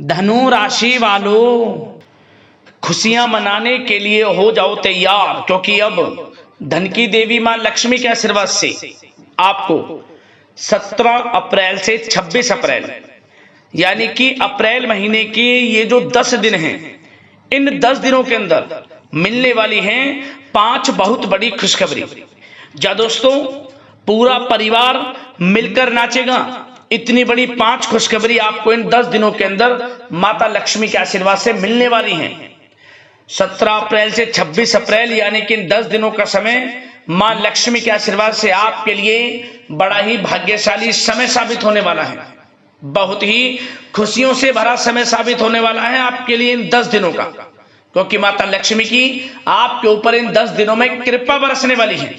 धनु राशि वालों, खुशियां मनाने के लिए हो जाओ तैयार, क्योंकि अब धन की देवी मां लक्ष्मी के आशीर्वाद से आपको 17 अप्रैल से 26 अप्रैल यानी कि अप्रैल महीने के ये जो 10 दिन हैं, इन 10 दिनों के अंदर मिलने वाली हैं 5 बहुत बड़ी खुशखबरी। जा दोस्तों, पूरा परिवार मिलकर नाचेगा। इतनी बड़ी 5 खुशखबरी आपको इन 10 दिनों के अंदर माता लक्ष्मी के आशीर्वाद से मिलने वाली हैं। 17 अप्रैल से 26 अप्रैल यानी कि इन 10 दिनों का समय मां लक्ष्मी के आशीर्वाद से आपके लिए बड़ा ही भाग्यशाली समय साबित होने वाला है। बहुत ही खुशियों से भरा समय साबित होने वाला है आपके लिए इन 10 दिनों का, क्योंकि माता लक्ष्मी की आपके ऊपर इन 10 दिनों में कृपा बरसने वाली है।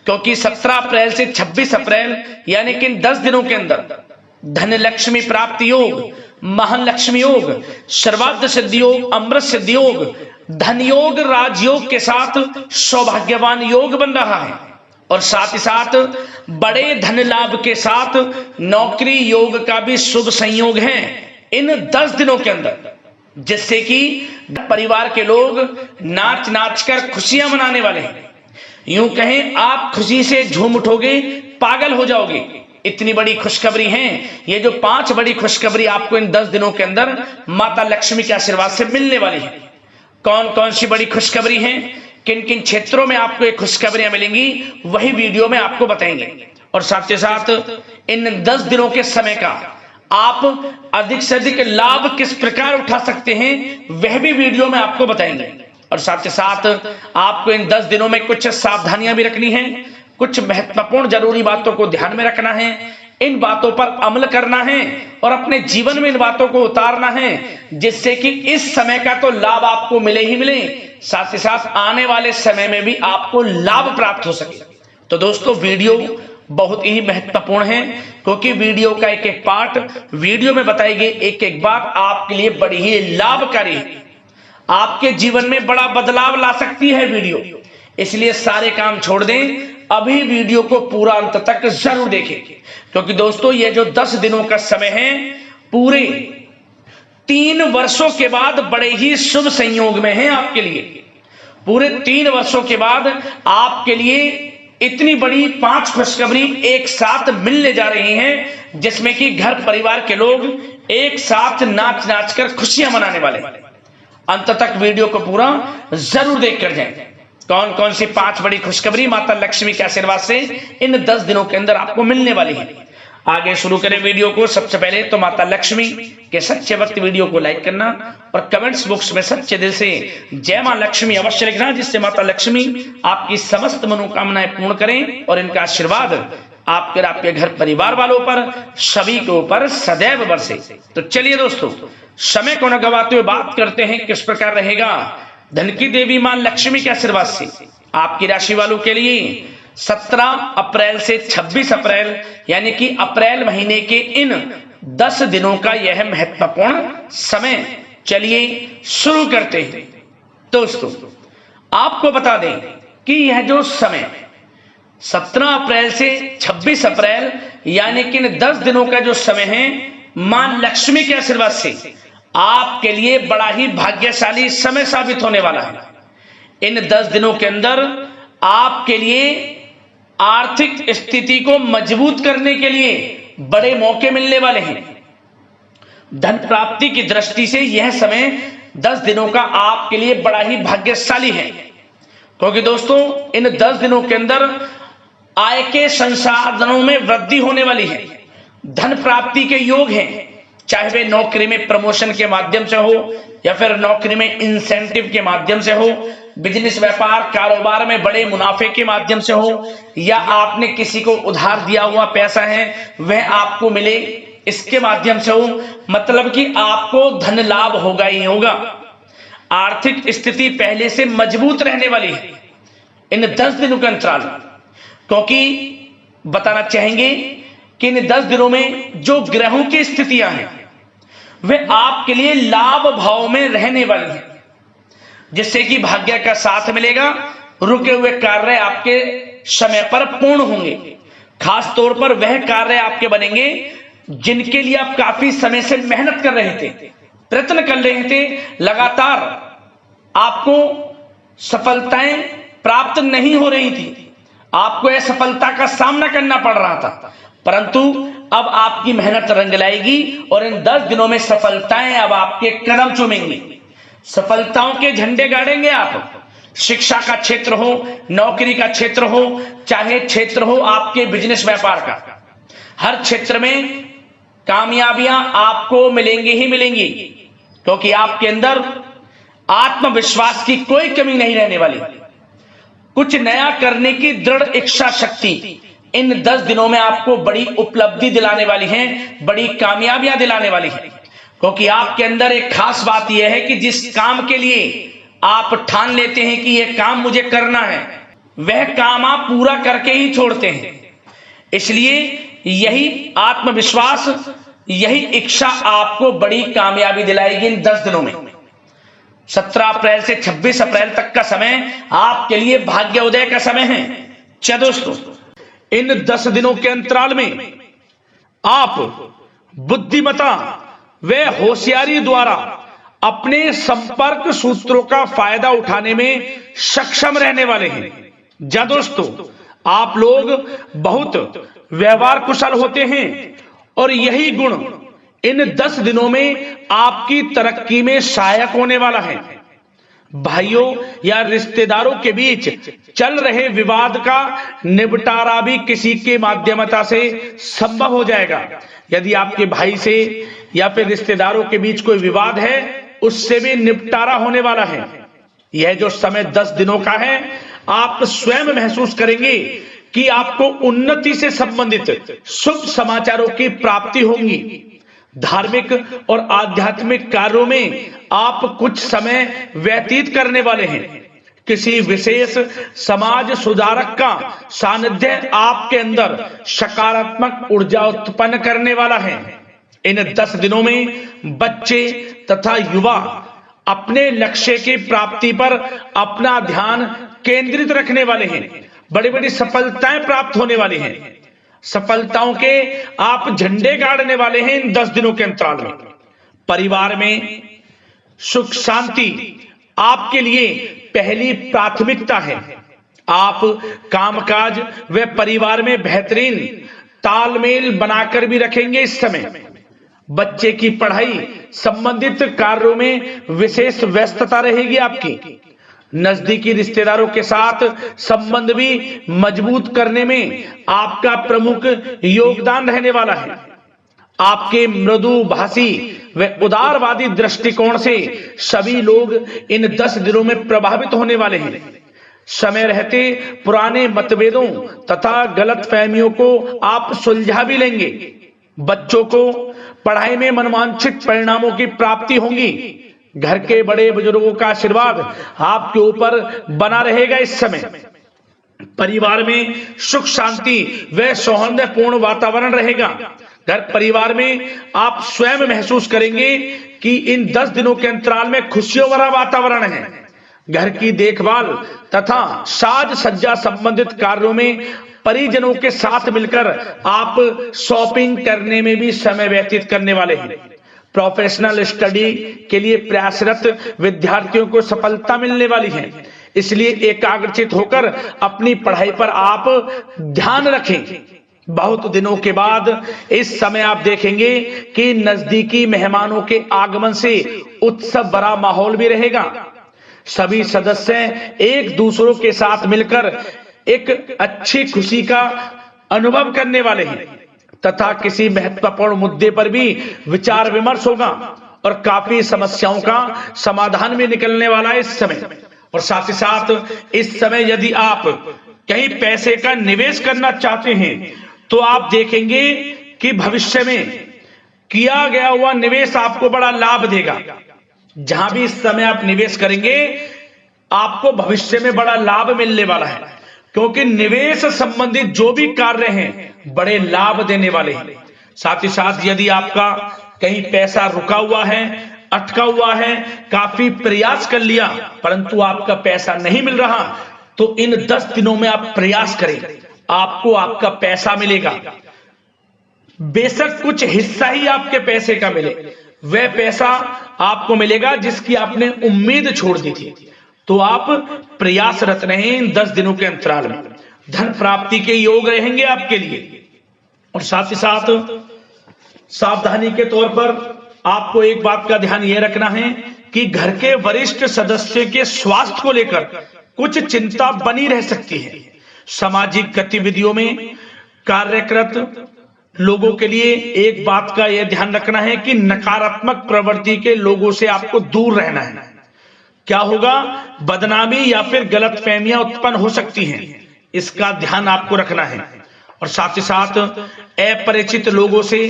क्योंकि 17 अप्रैल से 26 अप्रैल यानी कि इन 10 दिनों के अंदर धन लक्ष्मी प्राप्ति योग, महालक्ष्मी योग, सर्वार्थ सिद्धि योग, अमृत सिद्धि योग, धन योग, राजयोग के साथ सौभाग्यवान योग बन रहा है। और साथ ही साथ बड़े धन लाभ के साथ नौकरी योग का भी शुभ संयोग है इन 10 दिनों के अंदर, जिससे कि परिवार के लोग नाच नाच कर खुशियां मनाने वाले हैं। यूं कहें, आप खुशी से झूम उठोगे, पागल हो जाओगे। इतनी बड़ी खुशखबरी है ये जो 5 बड़ी खुशखबरी आपको इन 10 दिनों के अंदर माता लक्ष्मी के आशीर्वाद से मिलने वाली है। कौन कौन सी बड़ी खुशखबरी हैं, किन किन क्षेत्रों में आपको ये खुशखबरियां मिलेंगी, वही वीडियो में आपको बताएंगे। और साथ ही साथ इन 10 दिनों के समय का आप अधिक से अधिक लाभ किस प्रकार उठा सकते हैं, वह भी वीडियो में आपको बताएंगे। और साथ ही साथ आपको इन 10 दिनों में कुछ सावधानियां भी रखनी है, कुछ महत्वपूर्ण जरूरी बातों को ध्यान में रखना है, इन बातों पर अमल करना है और अपने जीवन में इन बातों को उतारना है, जिससे कि इस समय का तो लाभ आपको मिले ही मिले, साथ ही साथ आने वाले समय में भी आपको लाभ प्राप्त हो सके। तो दोस्तों, वीडियो बहुत ही महत्वपूर्ण है, क्योंकि वीडियो का एक एक पार्ट, वीडियो में बताई गई एक एक बात आपके लिए बड़ी ही लाभकारी है, आपके जीवन में बड़ा बदलाव ला सकती है वीडियो। इसलिए सारे काम छोड़ दें, अभी वीडियो को पूरा अंत तक जरूर देखें, क्योंकि दोस्तों ये जो 10 दिनों का समय है, पूरे 3 वर्षों के बाद बड़े ही शुभ संयोग में है आपके लिए। पूरे 3 वर्षों के बाद आपके लिए इतनी बड़ी 5 खुशखबरी एक साथ मिलने जा रही हैं, जिसमें कि घर परिवार के लोग एक साथ नाच नाच कर खुशियां मनाने वाले। अंत तक वीडियो को पूरा जरूर देख कर जाएं। कौन कौन सी 5 बड़ी खुशखबरी माता लक्ष्मी के आशीर्वाद से इन 10 दिनों के अंदर आपको मिलने वाली है। आगे शुरू करें वीडियो को। सबसे पहले तो माता लक्ष्मी के सच्चे भक्त वीडियो को लाइक करना और कमेंट्स बॉक्स में सच्चे दिल से जय मां लक्ष्मी अवश्य लिखना, जिससे माता लक्ष्मी आपकी समस्त मनोकामनाएं पूर्ण करें और इनका आशीर्वाद आपके घर परिवार वालों पर, सभी के ऊपर सदैव बरसे। तो चलिए दोस्तों, समय को न गवाते हुए बात करते हैं किस प्रकार रहेगा धन की देवी मां लक्ष्मी के आशीर्वाद से आपकी राशि वालों के लिए 17 अप्रैल से 26 अप्रैल यानी कि अप्रैल महीने के इन 10 दिनों का यह महत्वपूर्ण समय। चलिए शुरू करते हैं। दोस्तों, आपको बता दें कि यह जो समय 17 अप्रैल से 26 अप्रैल यानी कि इन 10 दिनों का जो समय है, मां लक्ष्मी के आशीर्वाद से आपके लिए बड़ा ही भाग्यशाली समय साबित होने वाला है। इन 10 दिनों के अंदर आपके लिए आर्थिक स्थिति को मजबूत करने के लिए बड़े मौके मिलने वाले हैं। धन प्राप्ति की दृष्टि से यह समय 10 दिनों का आपके लिए बड़ा ही भाग्यशाली है, क्योंकि दोस्तों इन 10 दिनों के अंदर आय के संसाधनों में वृद्धि होने वाली है। धन प्राप्ति के योग हैं, चाहे वे नौकरी में प्रमोशन के माध्यम से हो या फिर नौकरी में इंसेंटिव के माध्यम से हो, बिजनेस व्यापार कारोबार में बड़े मुनाफे के माध्यम से हो, या आपने किसी को उधार दिया हुआ पैसा है वह आपको मिले इसके माध्यम से हो, मतलब कि आपको धन लाभ होगा ही होगा। आर्थिक स्थिति पहले से मजबूत रहने वाली है इन 10 दिनों के अंतराल, क्योंकि बताना चाहेंगे कि इन 10 दिनों में जो ग्रहों की स्थितियां हैं वे आपके लिए लाभ भाव में रहने वाली हैं, जिससे कि भाग्य का साथ मिलेगा। रुके हुए कार्य आपके समय पर पूर्ण होंगे। खास तौर पर वह कार्य आपके बनेंगे जिनके लिए आप काफी समय से मेहनत कर रहे थे, प्रयत्न कर रहे थे, लगातार आपको सफलताएं प्राप्त नहीं हो रही थी, आपको असफलता का सामना करना पड़ रहा था, परंतु अब आपकी मेहनत रंग लाएगी और इन 10 दिनों में सफलताएं अब आपके कदम चूमेंगी, सफलताओं के झंडे गाड़ेंगे आप। शिक्षा का क्षेत्र हो, नौकरी का क्षेत्र हो, चाहे क्षेत्र हो आपके बिजनेस व्यापार का, हर क्षेत्र में कामयाबियां आपको मिलेंगी ही मिलेंगी, क्योंकि आपके अंदर आत्मविश्वास की कोई कमी नहीं रहने वाली। कुछ नया करने की दृढ़ इच्छा शक्ति इन 10 दिनों में आपको बड़ी उपलब्धि दिलाने वाली है, बड़ी कामयाबियां दिलाने वाली है, क्योंकि आपके अंदर एक खास बात यह है कि जिस काम के लिए आप ठान लेते हैं कि यह काम मुझे करना है, वह काम आप पूरा करके ही छोड़ते हैं। इसलिए यही आत्मविश्वास, यही इच्छा आपको बड़ी कामयाबी दिलाएगी इन 10 दिनों में। 17 अप्रैल से 26 अप्रैल तक का समय आपके लिए भाग्योदय का समय है। चलो दोस्तों, इन 10 दिनों के अंतराल में आप बुद्धिमता व होशियारी द्वारा अपने संपर्क सूत्रों का फायदा उठाने में सक्षम रहने वाले हैं। जा दोस्तों, आप लोग बहुत व्यवहार कुशल होते हैं और यही गुण इन 10 दिनों में आपकी तरक्की में सहायक होने वाला है। भाइयों या रिश्तेदारों के बीच चल रहे विवाद का निपटारा भी किसी के माध्यमता से संभव हो जाएगा। यदि आपके भाई से या फिर रिश्तेदारों के बीच कोई विवाद है, उससे भी निपटारा होने वाला है। यह जो समय 10 दिनों का है, आप स्वयं महसूस करेंगे कि आपको उन्नति से संबंधित शुभ समाचारों की प्राप्ति होगी। धार्मिक और आध्यात्मिक कार्यों में आप कुछ समय व्यतीत करने वाले हैं। किसी विशेष समाज सुधारक का सानिध्य आपके अंदर सकारात्मक ऊर्जा उत्पन्न करने वाला है। इन 10 दिनों में बच्चे तथा युवा अपने लक्ष्य की प्राप्ति पर अपना ध्यान केंद्रित रखने वाले हैं। बड़ी बड़ी सफलताएं प्राप्त होने वाली हैं। सफलताओं के आप झंडे गाड़ने वाले हैं इन 10 दिनों के अंतराल में। परिवार में सुख शांति आपके लिए पहली प्राथमिकता है। आप कामकाज व परिवार में बेहतरीन तालमेल बनाकर भी रखेंगे। इस समय बच्चे की पढ़ाई संबंधित कार्यों में विशेष व्यस्तता रहेगी आपकी। नजदीकी रिश्तेदारों के साथ संबंध भी मजबूत करने में आपका प्रमुख योगदान रहने वाला है। आपके मृदु भाषी व उदारवादी दृष्टिकोण से सभी लोग इन 10 दिनों में प्रभावित होने वाले हैं। समय रहते पुराने मतभेदों तथा गलतफहमियों को आप सुलझा भी लेंगे। बच्चों को पढ़ाई में मनवांछित परिणामों की प्राप्ति होगी। घर के बड़े बुजुर्गों का आशीर्वाद आपके ऊपर बना रहेगा। इस समय परिवार में सुख शांति व सौहार्दपूर्ण वातावरण रहेगा। घर परिवार में आप स्वयं महसूस करेंगे कि इन 10 दिनों के अंतराल में खुशियों भरा वातावरण है। घर की देखभाल तथा साज सज्जा संबंधित कार्यों में परिजनों के साथ मिलकर आप शॉपिंग करने में भी समय व्यतीत करने वाले हैं। प्रोफेशनल स्टडी के लिए प्रयासरत विद्यार्थियों को सफलता मिलने वाली है। इसलिए एकाग्रचित होकर अपनी पढ़ाई पर आप ध्यान रखें। बहुत दिनों के बाद इस समय आप देखेंगे कि नजदीकी मेहमानों के आगमन से उत्सव भरा माहौल भी रहेगा। सभी सदस्य एक दूसरों के साथ मिलकर एक अच्छी खुशी का अनुभव करने वाले हैं तथा किसी महत्वपूर्ण मुद्दे पर भी विचार विमर्श होगा और काफी समस्याओं का समाधान भी निकलने वाला है इस समय। और साथ ही साथ इस समय यदि आप कहीं पैसे का निवेश करना चाहते हैं तो आप देखेंगे कि भविष्य में किया गया हुआ निवेश आपको बड़ा लाभ देगा। जहां भी इस समय आप निवेश करेंगे आपको भविष्य में बड़ा लाभ मिलने वाला है, क्योंकि निवेश संबंधित जो भी कार्य हैं बड़े लाभ देने वाले हैं। साथ ही साथ यदि आपका कहीं पैसा रुका हुआ है, अटका हुआ है, काफी प्रयास कर लिया परंतु आपका पैसा नहीं मिल रहा, तो इन 10 दिनों में आप प्रयास करें, आपको आपका पैसा मिलेगा। बेशक कुछ हिस्सा ही आपके पैसे का मिले, वह पैसा आपको मिलेगा जिसकी आपने उम्मीद छोड़ दी थी। तो आप प्रयासरत रहें इन 10 दिनों के अंतराल में, धन प्राप्ति के योग रहेंगे आपके लिए। और साथ ही साथ सावधानी के तौर पर आपको एक बात का ध्यान यह रखना है कि घर के वरिष्ठ सदस्य के स्वास्थ्य को लेकर कुछ चिंता बनी रह सकती है। सामाजिक गतिविधियों में कार्यरत लोगों के लिए एक बात का यह ध्यान रखना है कि नकारात्मक प्रवृत्ति के लोगों से आपको दूर रहना है। क्या होगा, बदनामी या फिर गलतफहमियां उत्पन्न हो सकती हैं, इसका ध्यान आपको रखना है। और साथ ही साथ अपरिचित लोगों से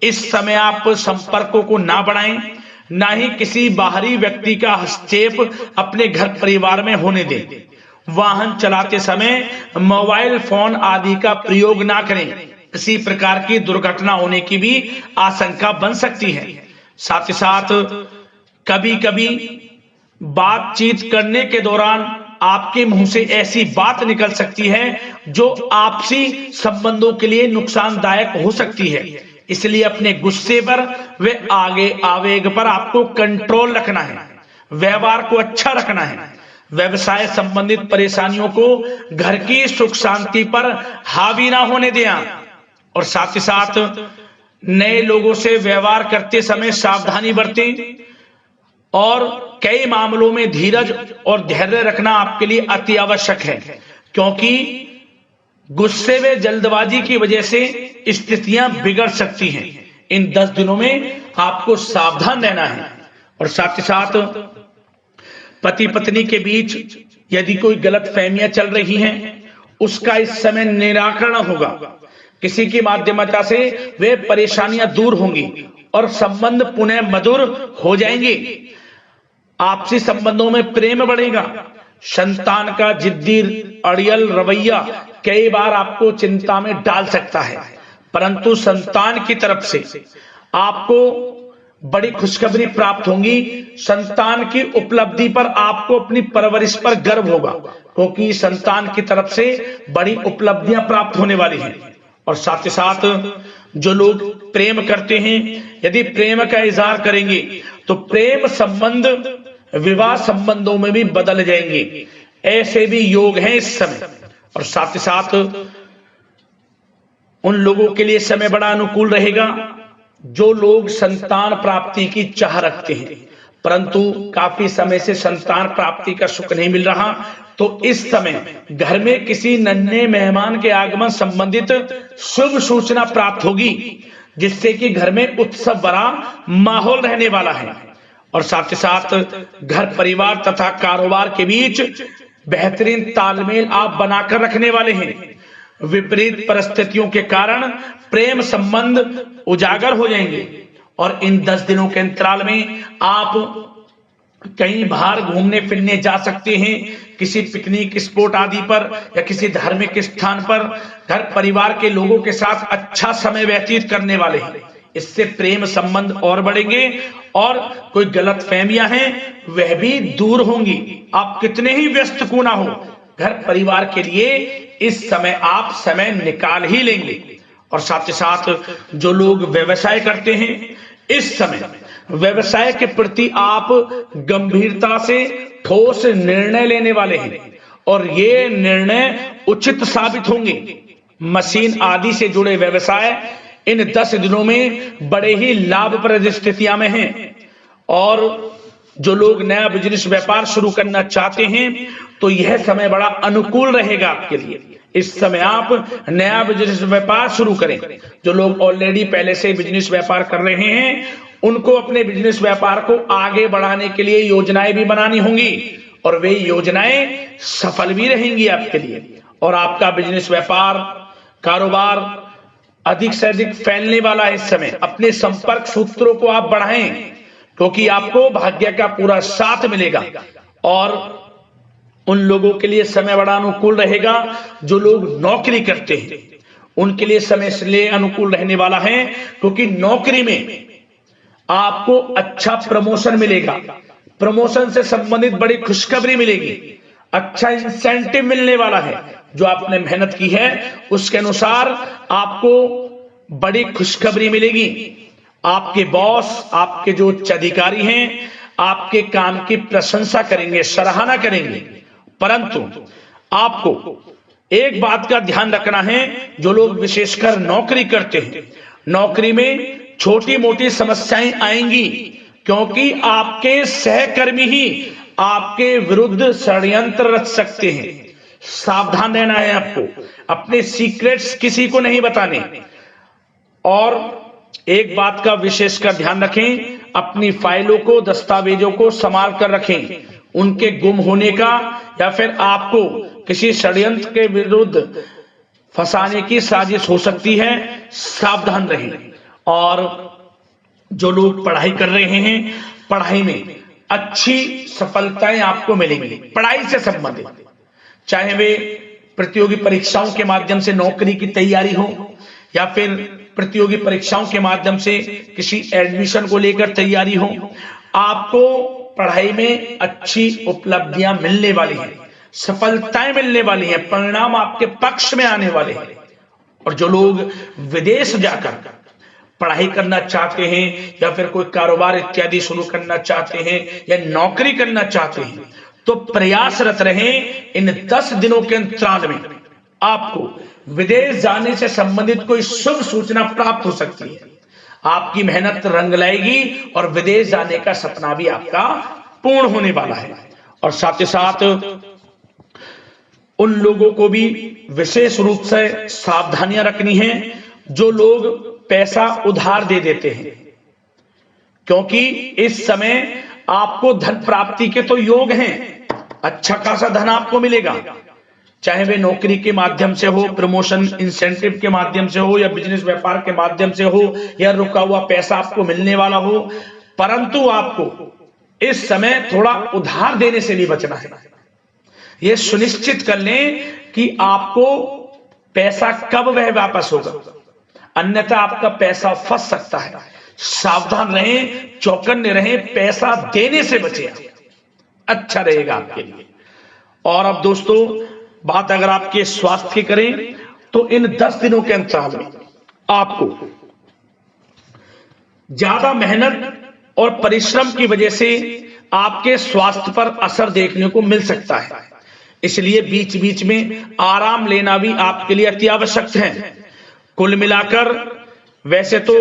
इस समय आप संपर्कों को ना बढ़ाएं, ना ही किसी बाहरी व्यक्ति का हस्तक्षेप अपने घर परिवार में होने दें। वाहन चलाते समय मोबाइल फोन आदि का प्रयोग ना करें, किसी प्रकार की दुर्घटना होने की भी आशंका बन सकती है। साथ ही साथ कभी कभी बातचीत करने के दौरान आपके मुंह से ऐसी बात निकल सकती है जो आपसी संबंधों के लिए नुकसानदायक हो सकती है। इसलिए अपने गुस्से पर व आगे आवेग पर आपको कंट्रोल रखना है, व्यवहार को अच्छा रखना है। व्यवसाय संबंधित परेशानियों को घर की सुख शांति पर हावी ना होने दें। और साथ ही साथ नए लोगों से व्यवहार करते समय सावधानी बरतें और कई मामलों में धीरज और धैर्य रखना आपके लिए अति आवश्यक है, क्योंकि गुस्से व जल्दबाजी की वजह से स्थितियां बिगड़ सकती हैं। इन 10 दिनों में आपको सावधान रहना है। और साथ ही साथ पति पत्नी के बीच यदि कोई गलतफहमियां चल रही हैं, उसका इस समय निराकरण होगा। किसी की माध्यमता से वे परेशानियां दूर होंगी और संबंध पुनः मधुर हो जाएंगे। आपसी संबंधों में प्रेम बढ़ेगा। संतान का जिद्दी अड़ियल रवैया कई बार आपको चिंता में डाल सकता है, परंतु संतान की तरफ से आपको बड़ी खुशखबरी प्राप्त होगी। संतान की उपलब्धि पर आपको अपनी परवरिश पर गर्व होगा, क्योंकि संतान की तरफ से बड़ी उपलब्धियां प्राप्त होने वाली हैं। और साथ ही साथ जो लोग प्रेम करते हैं, यदि प्रेम का इजहार करेंगे तो प्रेम संबंध विवाह संबंधों में भी बदल जाएंगे। ऐसे भी योग हैं इस समय। और साथ ही साथ उन लोगों के लिए समय बड़ा अनुकूल रहेगा जो लोग संतान प्राप्ति की चाह रखते हैं, परंतु काफी समय से संतान प्राप्ति का सुख नहीं मिल रहा। तो इस समय घर में किसी नन्हे मेहमान के आगमन संबंधित शुभ सूचना प्राप्त होगी, जिससे कि घर में उत्सव भरा माहौल रहने वाला है। और साथ ही साथ घर परिवार तथा कारोबार के बीच बेहतरीन तालमेल आप बनाकर रखने वाले हैं। विपरीत परिस्थितियों के कारण प्रेम संबंध उजागर हो जाएंगे। और इन 10 दिनों के अंतराल में आप कहीं बाहर घूमने फिरने जा सकते हैं, किसी पिकनिक स्पॉट आदि पर या किसी धार्मिक स्थान पर घर परिवार के लोगों के साथ अच्छा समय व्यतीत करने वाले हैं। इससे प्रेम संबंध और बढ़ेंगे और कोई गलतफहमियां हैं वह भी दूर होंगी। आप कितने ही व्यस्त क्यों ना हो, घर परिवार के लिए इस समय आप समय निकाल ही लेंगे। और साथ ही साथ जो लोग व्यवसाय करते हैं, इस समय व्यवसाय के प्रति आप गंभीरता से ठोस निर्णय लेने वाले हैं और ये निर्णय उचित साबित होंगे। मशीन आदि से जुड़े व्यवसाय इन 10 दिनों में बड़े ही लाभप्रद स्थितियां में हैं। और जो लोग नया बिजनेस व्यापार शुरू करना चाहते हैं तो यह समय बड़ा अनुकूल रहेगा आपके लिए। इस समय आप नया बिजनेस व्यापार शुरू करें। जो लोग ऑलरेडी पहले से बिजनेस व्यापार कर रहे हैं, उनको अपने बिजनेस व्यापार को आगे बढ़ाने के लिए योजनाएं भी बनानी होंगी और वे योजनाएं सफल भी रहेंगी आपके लिए। और आपका बिजनेस व्यापार कारोबार अधिक से अधिक फैलने वाला है। इस समय अपने संपर्क सूत्रों को आप बढ़ाएं, क्योंकि आपको भाग्य का पूरा साथ मिलेगा। और उन लोगों के लिए समय बड़ा अनुकूल रहेगा जो लोग नौकरी करते हैं, उनके लिए समय इसलिए अनुकूल रहने वाला है क्योंकि नौकरी में आपको अच्छा प्रमोशन मिलेगा। प्रमोशन से संबंधित बड़ी खुशखबरी मिलेगी, अच्छा इंसेंटिव मिलने वाला है। जो आपने मेहनत की है उसके अनुसार आपको बड़ी खुशखबरी मिलेगी। आपके बॉस, आपके जो उच्च अधिकारी हैं, आपके काम की प्रशंसा करेंगे, सराहना करेंगे। परंतु आपको एक बात का ध्यान रखना है, जो लोग विशेषकर नौकरी करते हैं, नौकरी में छोटी मोटी समस्याएं आएंगी, क्योंकि आपके सहकर्मी ही आपके विरुद्ध षड्यंत्र रच सकते हैं। सावधान रहना है आपको, अपने सीक्रेट्स किसी को नहीं बताने। और एक बात का विशेषकर ध्यान रखें, अपनी फाइलों को, दस्तावेजों को संभाल कर रखें। उनके गुम होने का या फिर आपको किसी षड्यंत्र के विरुद्ध फंसाने की साजिश हो सकती है, सावधान रहें। और जो लोग पढ़ाई कर रहे हैं, पढ़ाई में अच्छी सफलताएं आपको मिलेंगी। पढ़ाई से संबंधित, चाहे वे प्रतियोगी परीक्षाओं के माध्यम से नौकरी की तैयारी हो, या फिर प्रतियोगी परीक्षाओं के माध्यम से किसी एडमिशन को लेकर तैयारी हो, आपको पढ़ाई में अच्छी उपलब्धियां मिलने वाली हैं, सफलताएं मिलने वाली हैं, परिणाम आपके पक्ष में आने वाले हैं। और जो लोग विदेश जाकर पढ़ाई करना चाहते हैं, या फिर कोई कारोबार इत्यादि शुरू करना चाहते हैं, या नौकरी करना चाहते हैं, तो प्रयासरत रहें। इन 10 दिनों के अंतराल में आपको विदेश जाने से संबंधित कोई शुभ सूचना प्राप्त हो सकती है। आपकी मेहनत रंग लाएगी और विदेश जाने का सपना भी आपका पूर्ण होने वाला है। और साथ ही साथ उन लोगों को भी विशेष रूप से सावधानियां रखनी है जो लोग पैसा उधार दे देते हैं, क्योंकि इस समय आपको धन प्राप्ति के तो योग हैं, अच्छा खासा धन आपको मिलेगा, चाहे वे नौकरी के माध्यम से हो, प्रमोशन इंसेंटिव के माध्यम से हो, या बिजनेस व्यापार के माध्यम से हो, या रुका हुआ पैसा आपको मिलने वाला हो। परंतु आपको इस समय थोड़ा उधार देने से भी बचना है। यह सुनिश्चित कर लें कि आपको पैसा कब वह वापस होगा, अन्यथा आपका पैसा फंस सकता है। सावधान रहें, चौकन्ने रहें, पैसा देने से बचें, अच्छा रहेगा आपके लिए। और अब दोस्तों, बात अगर आपके स्वास्थ्य की करें, तो इन 10 दिनों के अंतराल में आपको ज्यादा मेहनत और परिश्रम की वजह से आपके स्वास्थ्य पर असर देखने को मिल सकता है। इसलिए बीच बीच में आराम लेना भी आपके लिए अति आवश्यक है। कुल मिलाकर वैसे तो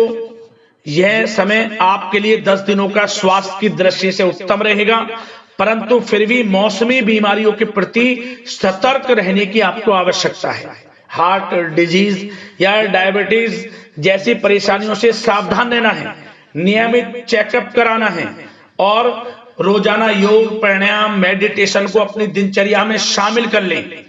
यह समय आपके लिए 10 दिनों का स्वास्थ्य की दृष्टि से उत्तम रहेगा, परंतु फिर भी मौसमी बीमारियों के प्रति सतर्क रहने की आपको आवश्यकता है। हार्ट डिजीज या डायबिटीज जैसी परेशानियों से सावधान रहना है, नियमित चेकअप कराना है, और रोजाना योग, प्राणायाम, मेडिटेशन को अपनी दिनचर्या में शामिल कर लें।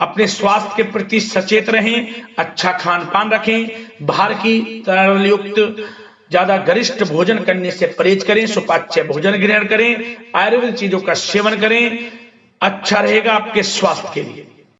अपने स्वास्थ्य के प्रति सचेत रहें, अच्छा खान पान रखें, बाहर की तरल युक्त ज्यादा गरिष्ठ भोजन करने से परहेज करें, सुपाच्य भोजन ग्रहण करें, आयुर्वेदिक चीजों का सेवन करें, अच्छा रहेगा आपके स्वास्थ्य के लिए।